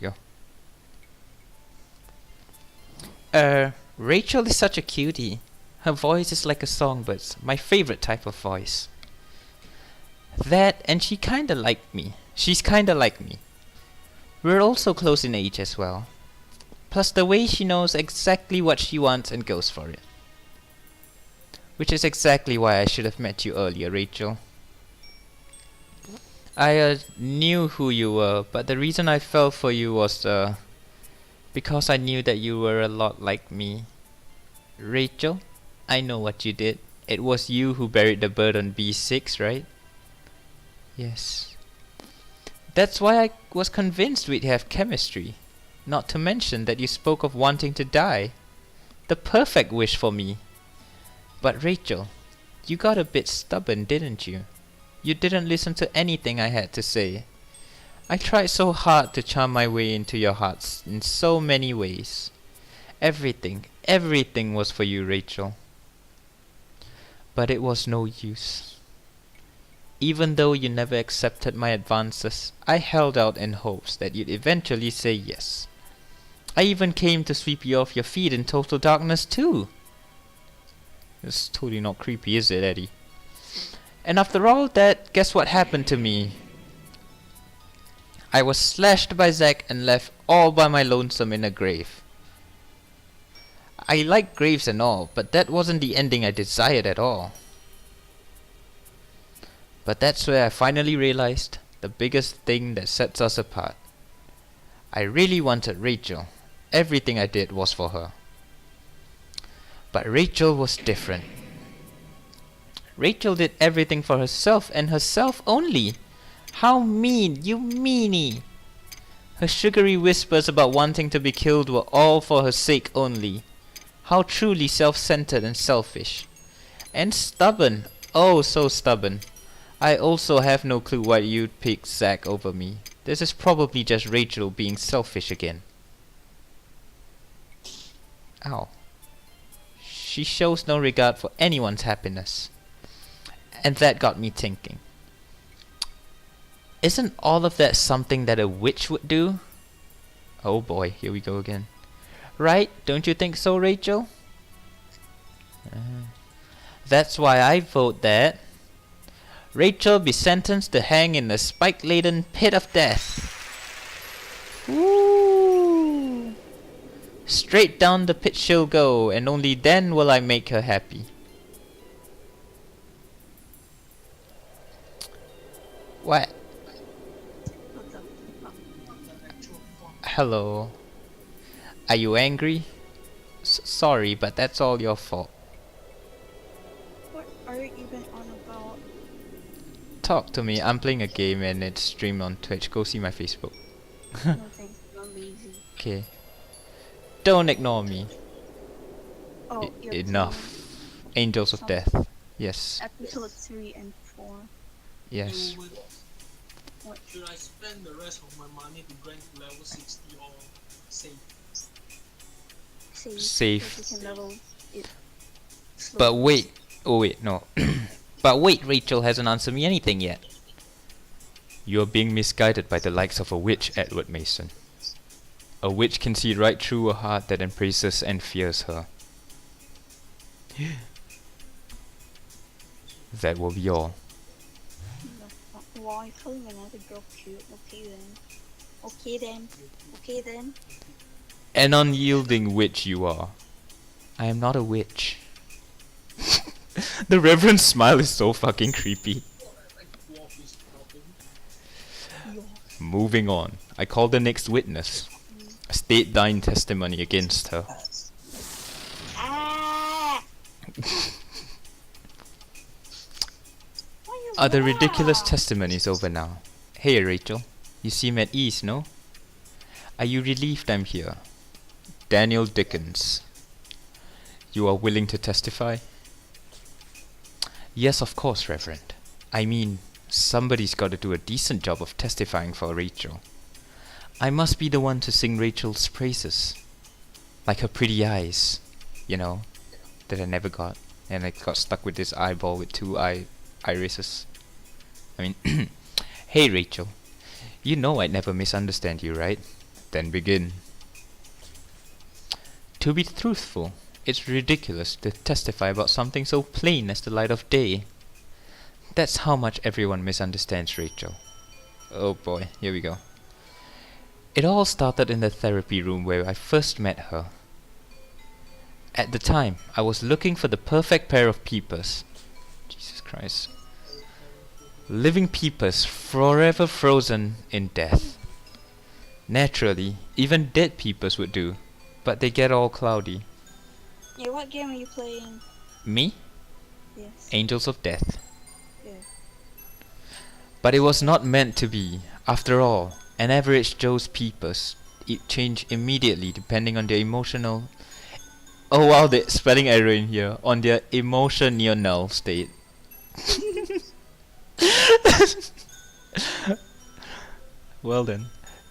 we go. Rachel is such a cutie. Her voice is like a songbird's, my favorite type of voice. That, and she kinda like me. She's kinda like me. We're also close in age as well. Plus the way she knows exactly what she wants and goes for it. Which is exactly why I should have met you earlier, Rachel. I knew who you were, but the reason I fell for you was because I knew that you were a lot like me. Rachel, I know what you did. It was you who buried the bird on B6, right? Yes. That's why I was convinced we'd have chemistry. Not to mention that you spoke of wanting to die. The perfect wish for me. But Rachel, you got a bit stubborn, didn't you? You didn't listen to anything I had to say. I tried so hard to charm my way into your hearts in so many ways. Everything was for you, Rachel. But it was no use. Even though you never accepted my advances, I held out in hopes that you'd eventually say yes. I even came to sweep you off your feet in total darkness too. It's totally not creepy, is it, Eddie? And after all that, guess what happened to me? I was slashed by Zack and left all by my lonesome in a grave. I like graves and all, but that wasn't the ending I desired at all. But that's where I finally realized the biggest thing that sets us apart. I really wanted Rachel. Everything I did was for her. But Rachel was different. Rachel did everything for herself and herself only. How mean, you meanie! Her sugary whispers about wanting to be killed were all for her sake only. How truly self-centered and selfish. And stubborn. Oh, so stubborn. I also have no clue why you'd pick Zack over me. This is probably just Rachel being selfish again. Ow. She shows no regard for anyone's happiness. And that got me thinking. Isn't all of that something that a witch would do? Oh boy, here we go again. Right? Don't you think so, Rachel? That's why I vote that Rachel be sentenced to hang in the spike-laden pit of death. Woo! Straight down the pit she'll go, and only then will I make her happy. What? Hello. Are you angry? Sorry, but that's all your fault. What are you even on about? Talk to me. I'm playing a game and it's streamed on Twitch. Go see my Facebook. No thanks, I'm lazy. Okay. Don't ignore me. Oh, you're Enough. Angels of Some- Death. Yes. Episode 3 and 4. Yes. What? Should I spend the rest of my money to grind to level 60 or save? Save. because you can level it slowly. But wait. Oh wait, no. But wait, Rachel hasn't answered me anything yet. You're being misguided by the likes of a witch, Edward Mason. A witch can see right through a heart that embraces and fears her. That will be all. Why calling another girl cute? Okay then. Okay then. Okay then. An unyielding witch you are. I am not a witch. The Reverend's smile is so fucking creepy. Moving on. I call the next witness. State thine testimony against her. Ah! Are the ridiculous testimonies over now? Hey Rachel, you seem at ease, no? Are you relieved I'm here? Daniel Dickens. You are willing to testify? Yes, of course, Reverend. I mean, somebody's got to do a decent job of testifying for Rachel. I must be the one to sing Rachel's praises. Like her pretty eyes, you know, that I never got. And I got stuck with this eyeball with two irises. I mean, hey Rachel, you know I'd never misunderstand you, right? Then begin. To be truthful, it's ridiculous to testify about something so plain as the light of day. That's how much everyone misunderstands Rachel. Oh boy, here we go. It all started in the therapy room where I first met her. At the time, I was looking for the perfect pair of peepers. Jesus Christ. Living peepers, forever frozen in death. Naturally, even dead peepers would do, but they get all cloudy. Yeah, what game are you playing? Me? Yes. Angels of Death. Yeah. But it was not meant to be. After all, an average Joe's peepers change immediately depending on their emotional... Oh wow, the spelling error in here. On their emotional state. Well then.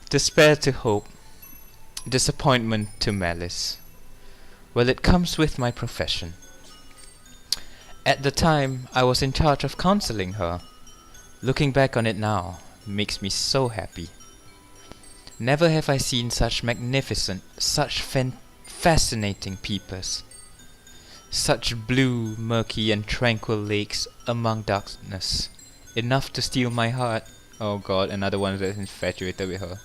Despair to hope. Disappointment to malice. Well, it comes with my profession. At the time, I was in charge of counseling her. Looking back on it now, makes me so happy. Never have I seen such magnificent, such fascinating peepers. Such blue, murky and tranquil lakes among darkness. Enough to steal my heart. Oh god, another one that's infatuated with her.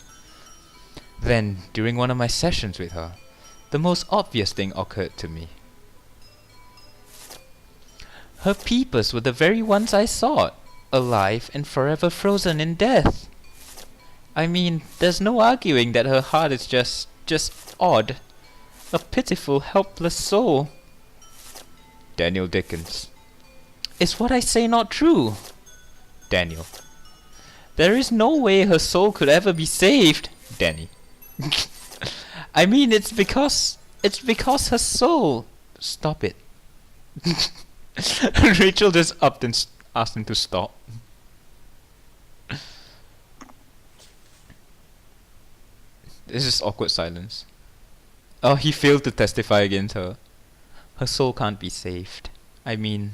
Then, during one of my sessions with her, the most obvious thing occurred to me. Her peepers were the very ones I sought, alive and forever frozen in death. I mean, there's no arguing that her heart is just odd. A pitiful, helpless soul. Daniel Dickens. Is what I say not true? Daniel. There is no way her soul could ever be saved. Danny. I mean, it's because her soul. Stop it. Rachel just upped and asked him to stop. This is awkward silence. Oh, he failed to testify against her. Her soul can't be saved. I mean,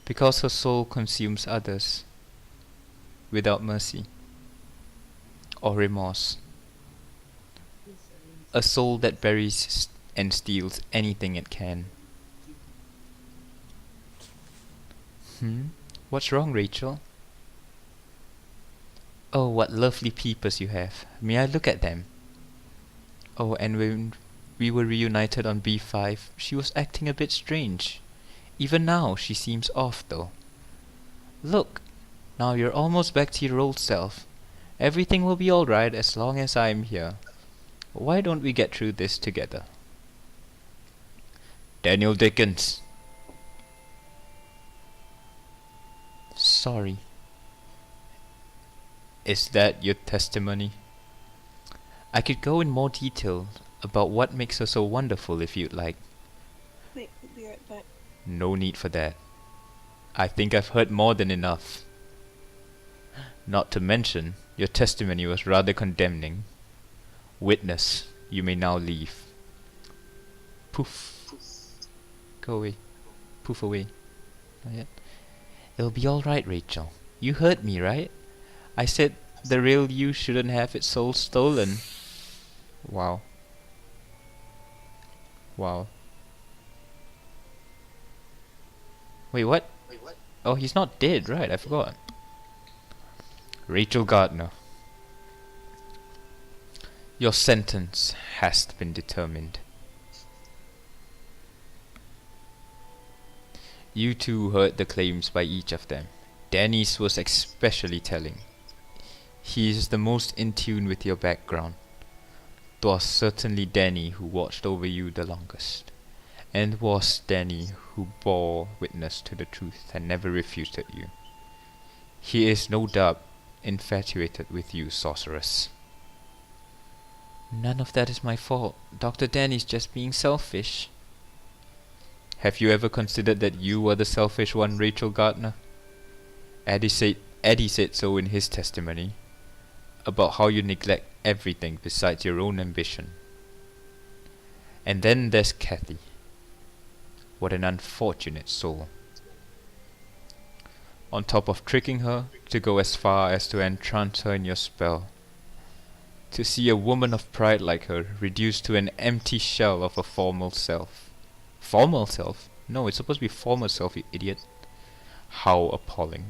because her soul consumes others without mercy or remorse. A soul that buries and steals anything it can. What's wrong, Rachel? Oh, what lovely peepers you have. May I look at them? Oh, and when we were reunited on B5, she was acting a bit strange. Even now, she seems off though. Look, now you're almost back to your old self. Everything will be alright as long as I'm here. Why don't we get through this together? Daniel Dickens. Sorry. Is that your testimony? I could go in more detail about what makes her so wonderful if you'd like. Wait, we'll be right back. No need for that. I think I've heard more than enough. Not to mention, your testimony was rather condemning. Witness, you may now leave. Poof. Go away. Poof away. Not yet. It'll be alright, Rachel. You heard me, right? I said the real you shouldn't have its soul stolen. Wow. Wow. Wait, what? Oh, he's not dead, right? I forgot. Rachel Gardner. Your sentence has been determined. You two heard the claims by each of them. Danny's was especially telling. He is the most in tune with your background. 'Twas certainly Danny who watched over you the longest, and was Danny who bore witness to the truth and never refuted you. He is no doubt infatuated with you, sorceress. None of that is my fault. Dr. Danny's just being selfish. Have you ever considered that you were the selfish one, Rachel Gardner? Eddie said so in his testimony, about how you neglect everything besides your own ambition. And then there's Kathy. What an unfortunate soul. On top of tricking her to go as far as to entrance her in your spell. To see a woman of pride like her reduced to an empty shell of a formal self. Formal self? No, it's supposed to be former self, you idiot. How appalling.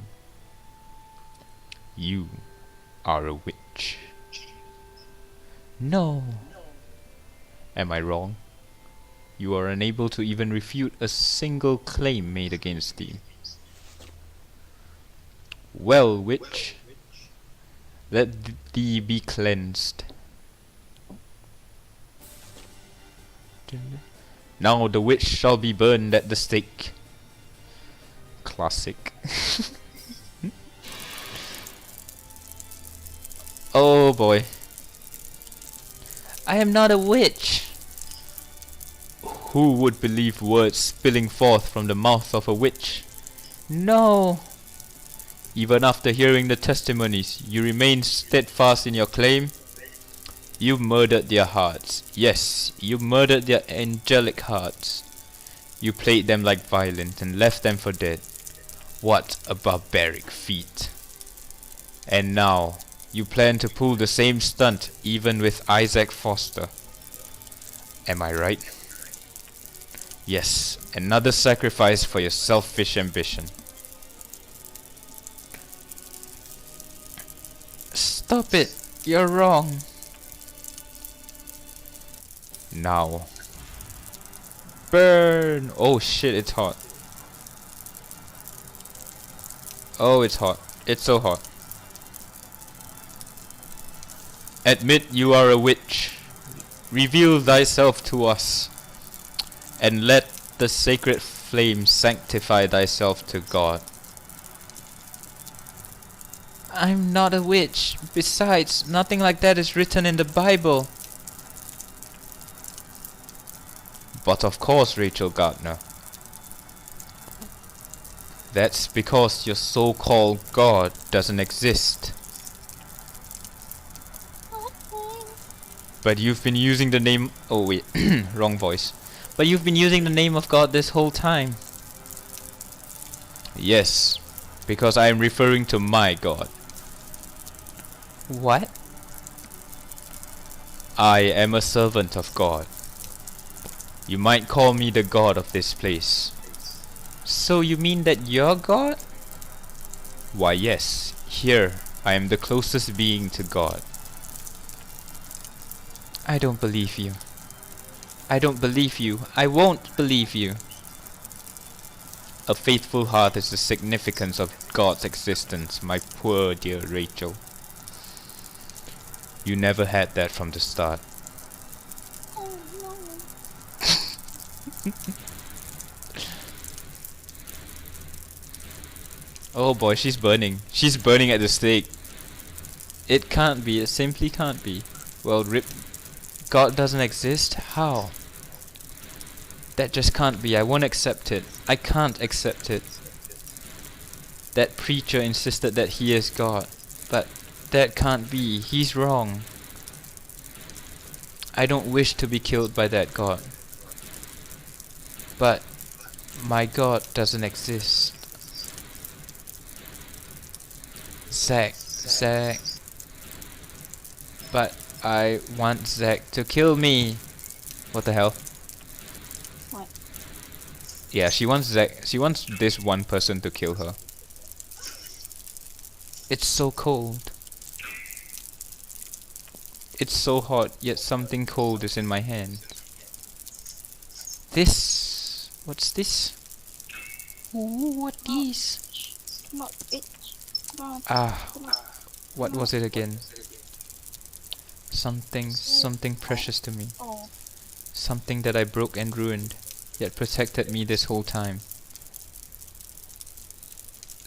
You are a witch. No. Am I wrong? You are unable to even refute a single claim made against thee. Well, witch, let thee be cleansed. Now the witch shall be burned at the stake. Classic. Oh boy. I am not a witch. Who would believe words spilling forth from the mouth of a witch? No. Even after hearing the testimonies, you remain steadfast in your claim. You murdered their hearts. Yes, you murdered their angelic hearts. You played them like violins and left them for dead. What a barbaric feat. And now, you plan to pull the same stunt even with Isaac Foster. Am I right? Yes, another sacrifice for your selfish ambition. Stop it! You're wrong. Now. Burn! Oh shit, it's hot. Oh, it's hot. It's so hot. Admit you are a witch. Reveal thyself to us. And let the sacred flame sanctify thyself to God. I'm not a witch. Besides, nothing like that is written in the Bible. But of course, Rachel Gardner. That's because your so-called God doesn't exist. But you've been using the name... Oh wait, wrong voice. But you've been using the name of God this whole time. Yes, because I am referring to my God. What? I am a servant of God. You might call me the God of this place. So you mean that you're God? Why yes, here I am the closest being to God. I don't believe you. I don't believe you. I won't believe you. A faithful heart is the significance of God's existence, my poor dear Rachel. You never had that from the start. Oh no. Oh boy, she's burning. She's burning at the stake. It can't be. It simply can't be. Well, rip. God doesn't exist? How? That just can't be. I won't accept it. I can't accept it. That preacher insisted that he is God. But that can't be. He's wrong. I don't wish to be killed by that God. But my God doesn't exist. Zack. But I want Zack to kill me. What the hell? What? Yeah, she wants Zack. She wants this one person to kill her. It's so cold. It's so hot, yet something cold is in my hand. This... What's this? Ooh, what is? Not it. Not. Ah, what was it again? Something precious to me. Oh. Something that I broke and ruined, yet protected me this whole time.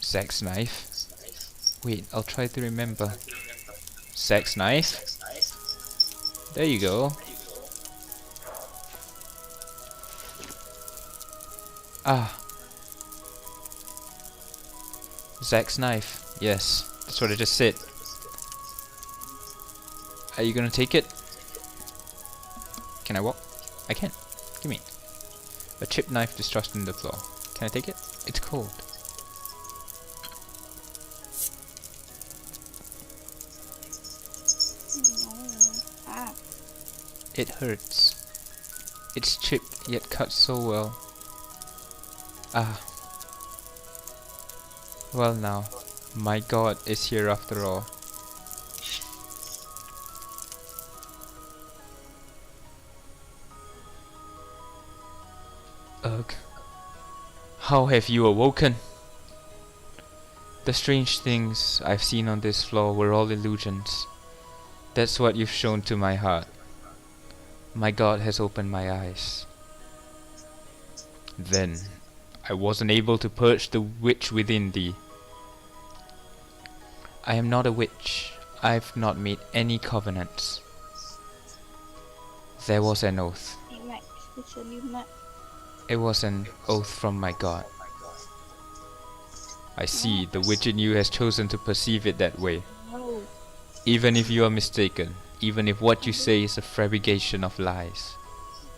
Zack's knife? Wait, I'll try to remember. Zack's knife? There you go. Ah. Zack's knife. Yes, that's what I just said. Are you gonna take it? Can I walk? I can. Give me. A chipped knife distrusted in the floor. Can I take it? It's cold. No. It hurts. It's chipped yet cut so well. Ah. Well now, my god is here after all. Ugh. How have you awoken? The strange things I've seen on this floor were all illusions. That's what you've shown to my heart. My god has opened my eyes. Then, I wasn't able to purge the witch within thee. I am not a witch. I've not made any covenants. There was an oath. Hey Max, it's a new map. It was an oath from my god. I see the witch in you has chosen to perceive it that way. No. Even if you are mistaken, even if what you say is a fabrication of lies,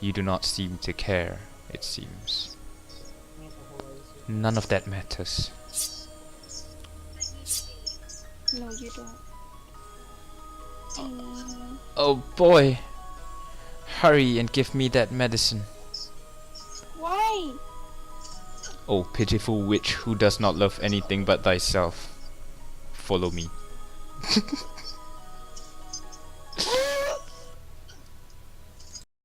you do not seem to care, it seems. None of that matters. No, you don't. Oh boy! Hurry and give me that medicine. Why? Oh pitiful witch who does not love anything but thyself. Follow me.